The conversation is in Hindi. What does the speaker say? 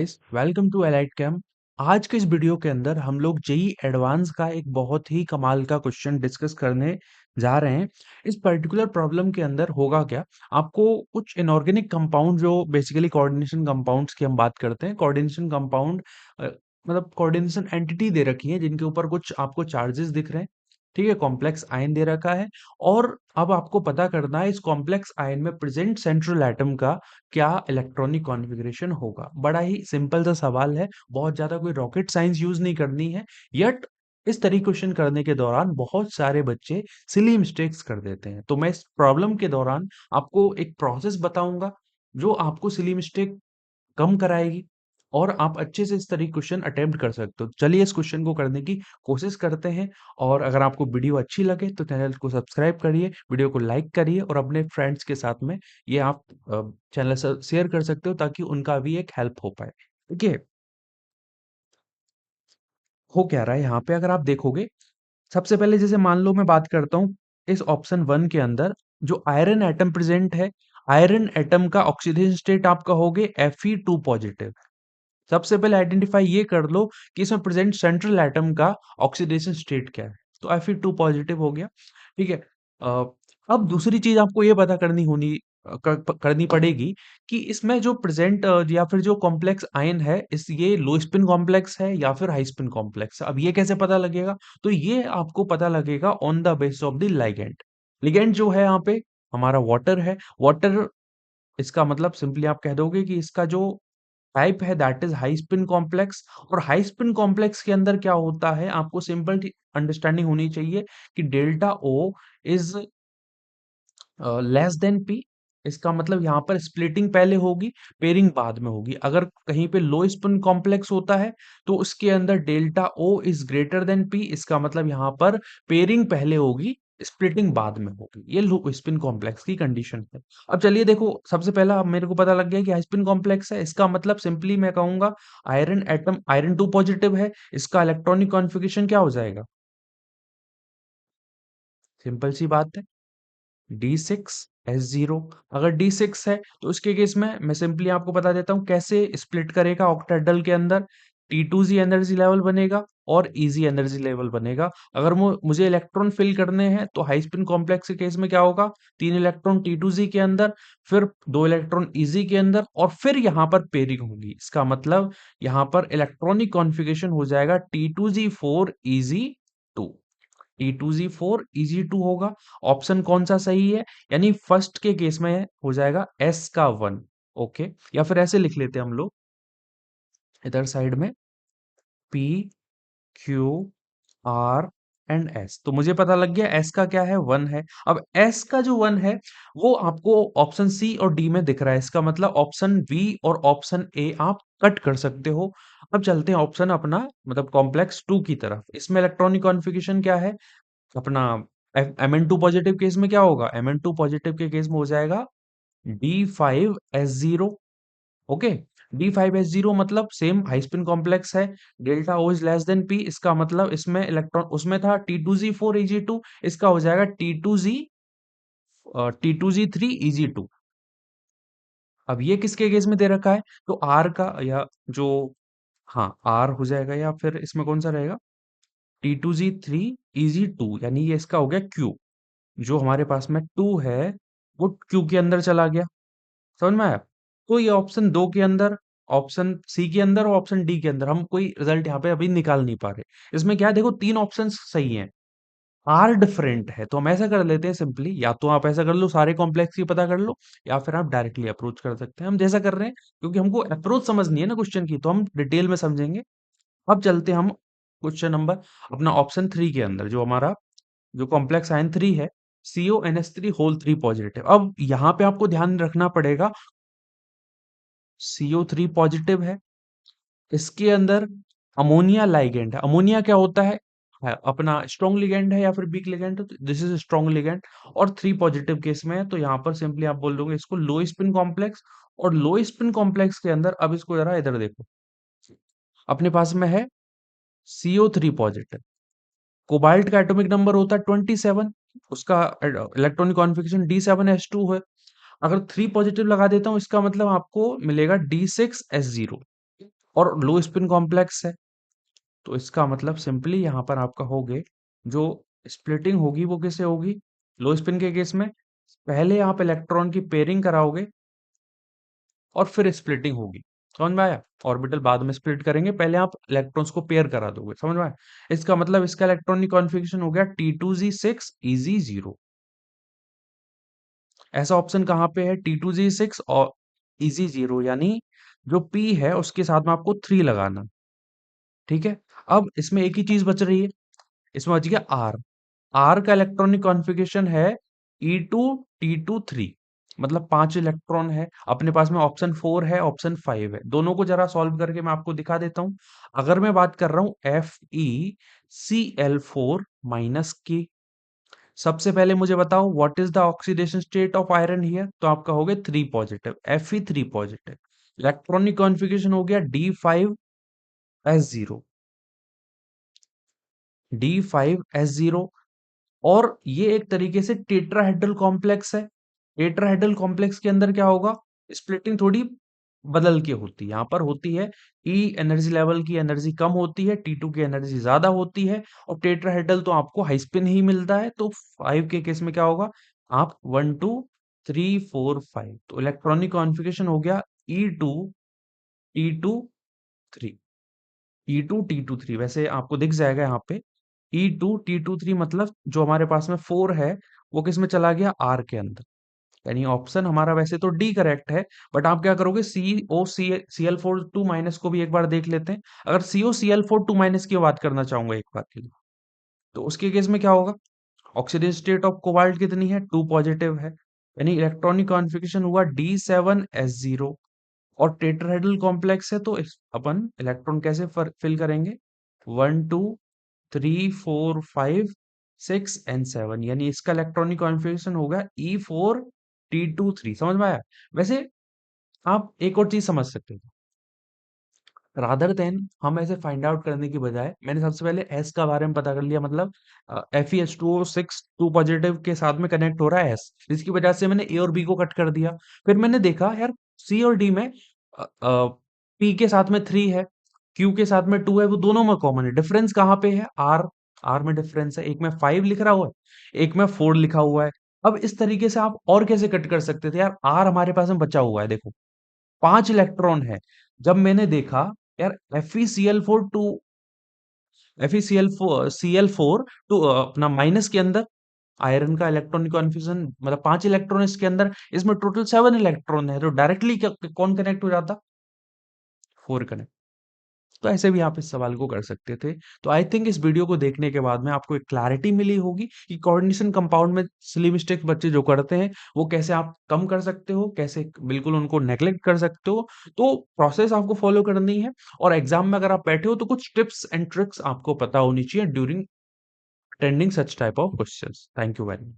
Welcome to elite camp. आज के इस वीडियो के अंदर हम लोग जेई एडवांस का एक बहुत ही कमाल का क्वेश्चन डिस्कस करने जा रहे हैं। इस पर्टिकुलर प्रॉब्लम के अंदर होगा क्या, आपको कुछ इनऑर्गेनिक कंपाउंड जो बेसिकली कोऑर्डिनेशन कंपाउंड्स की हम बात करते हैं, कोऑर्डिनेशन कंपाउंड मतलब कोऑर्डिनेशन एंटिटी दे रखी है जिनके ऊपर कुछ आपको चार्जेस दिख रहे हैं। ठीक है, कॉम्प्लेक्स आयन दे रखा है और अब आपको पता करना है इस कॉम्प्लेक्स आयन में प्रेजेंट सेंट्रल एटम का क्या इलेक्ट्रॉनिक कॉन्फ़िगरेशन होगा। बड़ा ही सिंपल सा सवाल है, बहुत ज़्यादा कोई रॉकेट साइंस यूज़ नहीं करनी है। यट इस तरह क्वेश्चन करने के दौरान बहुत सारे बच्चे सिली मिस्टेक्स कर देते हैं। तो मैं इस प्रॉब्लम के दौरान आपको एक प्रोसेस बताऊँगा, जो आपको सिली मिस्टेक कम कराएगी और आप अच्छे से इस तरह के क्वेश्चन अटेम्प्ट कर सकते हो। चलिए इस क्वेश्चन को करने की कोशिश करते हैं और अगर आपको वीडियो अच्छी लगे तो चैनल को सब्सक्राइब करिए, वीडियो को लाइक करिए और अपने फ्रेंड्स के साथ में ये आप चैनल से शेयर कर सकते हो ताकि उनका भी एक हेल्प हो पाए। देखिए, हो क्या रहा है यहाँ पे अगर आप देखोगे, सबसे पहले जैसे मान लो मैं बात करता हूँ इस ऑप्शन 1 के अंदर जो आयरन एटम प्रेजेंट है, आयरन एटम का ऑक्सीडेशन स्टेट आप कहोगे Fe2 पॉजिटिव। सबसे पहले आइडेंटिफाई ये कर लो कि इसमें प्रेजेंट सेंट्रल एटम का ऑक्सीडेशन स्टेट क्या है। तो Fe2 पॉजिटिव हो गया। ठीक है। अ, अब दूसरी चीज आपको ये पता करनी पड़ेगी कि इसमें जो प्रेजेंट या फिर जो कॉम्प्लेक्स आयन है इस ये लो स्पिन कॉम्प्लेक्स है या फिर हाई स्पिन कॉम्प्लेक्स है। अब ये कैसे पता लगेगा? तो ये आपको पता लगेगा on the basis of the ligand. Ligand जो है यहाँ पे हमारा वाटर है। वाटर, इसका मतलब सिंपली आप कह दोगे कि इसका जो टाइप है that is high spin complex. और हाई स्पिन कॉम्प्लेक्स के अंदर क्या होता है, आपको सिंपल अंडरस्टैंडिंग होनी चाहिए कि delta O is less than P. इसका मतलब यहाँ पर स्प्लिटिंग पहले होगी, पेयरिंग बाद में होगी। अगर कहीं पे लो स्पिन कॉम्प्लेक्स होता है तो उसके अंदर delta O is greater than P. इसका मतलब यहाँ पर पेयरिंग पहले होगी, स्प्लिटिंग बाद में होगी। ये लो स्पिन कॉम्प्लेक्स की कंडीशन है। अब चलिए देखो, सबसे पहला अब मेरे को पता लग गया कि हाई स्पिन कॉम्प्लेक्स है। इसका मतलब सिंपली मैं कहूंगा आयरन एटम आयरन 2 पॉजिटिव है। इसका इलेक्ट्रॉनिक कॉन्फ़िगरेशन क्या हो जाएगा? सिंपल सी बात है, D6S0। अगर D6 है तो उसके केस में मैं सिंपली आपको बता देता हूँ कैसे स्प्लिट करेगा ऑक्टेडल के अंदर। T2Z एनर्जी लेवल बनेगा और EZ एनर्जी लेवल बनेगा। अगर मुझे इलेक्ट्रॉन फिल करने हैं तो हाई स्पिन कॉम्प्लेक्स के केस में क्या होगा, 3 इलेक्ट्रॉन T2Z के अंदर, फिर 2 इलेक्ट्रॉन EZ के अंदर और फिर यहाँ पर पेयरिंग होगी। इसका मतलब यहाँ पर इलेक्ट्रॉनिक कॉन्फ़िगरेशन हो जाएगा T2Z4 EZ2। T2Z4 EZ2 होगा। ऑप्शन कौन सा सही है? यानी फर्स्ट के केस में हो जाएगा S का 1। ओके, या फिर ऐसे लिख लेते हैं हम लोग इधर साइड में P Q R and S। तो मुझे पता लग गया S का क्या है, 1 है। अब S का जो 1 है वो आपको ऑप्शन C और D में दिख रहा है। इसका मतलब ऑप्शन B और ऑप्शन A आप कट कर सकते हो। अब चलते हैं ऑप्शन अपना मतलब कॉम्प्लेक्स 2 की तरफ। इसमें इलेक्ट्रॉनिक कॉन्फ़िगरेशन क्या है अपना? Mn2 पॉजिटिव केस में क्या होगा? Mn2 पॉजिटिव के केस में हो जाएगा D5S0। ओके, D5S0 मतलब सेम हाई स्पिन कॉम्प्लेक्स है, delta O is less then P। इसका मतलब इसमें इलेक्ट्रॉन उसमें था T2Z4 Eg2, इसका हो जाएगा T2Z3 Eg2। अब ये किसके केस में दे रखा है? तो R का या जो, हाँ R हो जाएगा या फिर इसमें कौन सा रहेगा? T2Z3 Eg2 यानी ये इसका हो गया Q। जो हमारे पास में 2 है वो क्यू के अंदर चला गया। समझ में आया? तो ये ऑप्शन 2 के अंदर, ऑप्शन सी के अंदर और ऑप्शन डी के अंदर हम कोई रिजल्ट यहाँ पे अभी निकाल नहीं पा रहे। इसमें क्या है, देखो 3 ऑप्शंस सही हैं, आर डिफरेंट है। तो हम ऐसा कर लेते हैं सिंपली, या तो आप ऐसा कर लो सारे कॉम्प्लेक्स की पता कर लो या फिर आप डायरेक्टली अप्रोच कर सकते हैं। हम जैसा कर रहे हैं क्योंकि हमको अप्रोच समझनी है ना क्वेश्चन की, तो हम डिटेल में समझेंगे। अब चलते हैं हम क्वेश्चन नंबर अपना ऑप्शन 3 के अंदर, जो हमारा जो कॉम्प्लेक्स आयन 3 है, CONH3 होल 3 पॉजिटिव। अब यहाँ पे आपको ध्यान रखना पड़ेगा, CO3 पॉजिटिव है, इसके अंदर अमोनिया लाइगेंड है। अमोनिया क्या होता है अपना स्ट्रॉन्ग लिगेंड है या फिर वीक लिगेंड है? तो दिस इज स्ट्रॉन्ग लिगेंड और 3 पॉजिटिव केस में है। तो यहाँ पर सिंपली आप बोल दोगे इसको लो स्पिन कॉम्प्लेक्स। और लो स्पिन कॉम्प्लेक्स के अंदर अब इसको जरा इधर देखो, अपने पास में है CO3 पॉजिटिव। कोबाल्ट का एटॉमिक नंबर होता है 27, उसका इलेक्ट्रॉनिक कॉन्फ़िगरेशन D7S2 है। अगर 3 पॉजिटिव लगा देता हूँ इसका मतलब आपको मिलेगा D6S0। और लो स्पिन कॉम्प्लेक्स है। तो इसका मतलब सिंपली यहाँ पर आपका होगे जो स्प्लिटिंग होगी वो किसे होगी? लो स्पिन के केस में पहले आप इलेक्ट्रॉन की पेयरिंग कराओगे और फिर स्प्लिटिंग होगी। समझ में आया? ऑर्बिटल बाद में स्प्लिट करेंगे, पहले आप इलेक्ट्रॉन्स को पेयर करा दोगे। समझ में आया? इसका मतलब इसका इलेक्ट्रॉनिक कॉन्फ़िगरेशन हो गया T2Z6 Eg0। ऐसा ऑप्शन कहाँ पे है? T2Z6 और Eg0, यानी जो P है उसके साथ में आपको 3 लगाना। ठीक है? अब इसमें एक ही चीज़ बच रही है, इसमें बच गया R। R का इलेक्ट्रॉनिक कॉन्फ़िगरेशन है E2T2 3, मतलब 5 इलेक्ट्रॉन है। अपने पास में ऑप्शन 4 है, ऑप्शन 5 है। दोनों को ज़रा सॉल्व करके मैं आपको दिखा देता हूँ। अगर मैं बात कर रहा हूँ FeCl4 माइनस की, सबसे पहले मुझे बताओ what is the oxidation state of iron here? तो आप कहोगे 3 positive, Fe3 positive. Electronic configuration हो गया D5S0, D5S0। और ये एक तरीके से टेट्राहेड्रल कॉम्प्लेक्स है। टेट्राहेड्रल कॉम्प्लेक्स के अंदर क्या होगा? स्प्लिटिंग थोड़ी बदल के होती है। यहाँ पर होती है E एनर्जी लेवल की एनर्जी कम होती है, T2 की एनर्जी ज्यादा होती है, और टेट्राहेड्रल तो आपको हाई स्पिन ही मिलता है। तो 5 के केस में क्या होगा? आप 1 2 3 4 5, तो इलेक्ट्रॉनिक कॉन्फ़िगरेशन हो गया E2T2 3। E2T2 3 वैसे आपको दिख जाएगा यहाँ पे। E2T2 3 मतलब जो हमारे पास में 4 है वो किस में चला गया? R के अंदर। यानी ऑप्शन हमारा वैसे तो डी करेक्ट है, बट आप क्या करोगे? COCl4 2 माइनस को भी एक बार देख लेते हैं। अगर COCl4 2 माइनस की बात करना चाहूंगा एक बार के लिए, तो उसके केस में क्या होगा? ऑक्सीडेशन स्टेट ऑफ कोबाल्ट कितनी है? 2 पॉजिटिव है, यानी इलेक्ट्रॉनिक कॉन्फ़िगरेशन हुआ D7S0। और टेट्राहेड्रल कॉम्प्लेक्स है तो अपन इलेक्ट्रॉन कैसे फिल करेंगे? 1 2 3 4 5 6 एंड 7, यानी इसका इलेक्ट्रॉनिक कॉन्फ़िगरेशन होगा E4T2 3। समझ में आया? वैसे आप एक और चीज समझ सकते हो, रादर देन हम ऐसे फाइंड आउट करने की बजाय मैंने सबसे पहले एस का बारे में पता कर लिया, मतलब FeH2O6 2 पॉजिटिव के साथ में कनेक्ट हो रहा है एस, जिसकी वजह से मैंने ए और बी को कट कर दिया। फिर मैंने देखा यार सी और डी में पी के साथ में 3 है, क्यू के साथ में 2 है, वो दोनों में कॉमन है। डिफरेंस कहाँ पे है? आर। आर में डिफरेंस है, एक में 5 लिख रहा हुआ है, एक में 4 लिखा हुआ है। अब इस तरीके से आप और कैसे कट कर सकते थे यार? आर हमारे पास में बचा हुआ है, देखो 5 इलेक्ट्रॉन है। जब मैंने देखा यार FeCl4 टू अपना माइनस के अंदर आयरन का इलेक्ट्रॉनिक कॉन्फ़िगरेशन, मतलब 5 इलेक्ट्रॉन इसके अंदर, इसमें टोटल 7 इलेक्ट्रॉन है, तो डायरेक्टली कौन कनेक्ट हो जाता? 4 कनेक्ट। तो ऐसे भी आप इस सवाल को कर सकते थे। तो आई थिंक इस वीडियो को देखने के बाद में आपको एक क्लैरिटी मिली होगी कि कोऑर्डिनेशन कंपाउंड में सिली मिस्टेक्स बच्चे जो करते हैं वो कैसे आप कम कर सकते हो, कैसे बिल्कुल उनको नेग्लेक्ट कर सकते हो। तो प्रोसेस आपको फॉलो करनी है, और एग्जाम में अगर आप बैठे हो तो कुछ टिप्स एंड ट्रिक्स आपको पता होनी चाहिए during attending such type of questions. Thank you very much.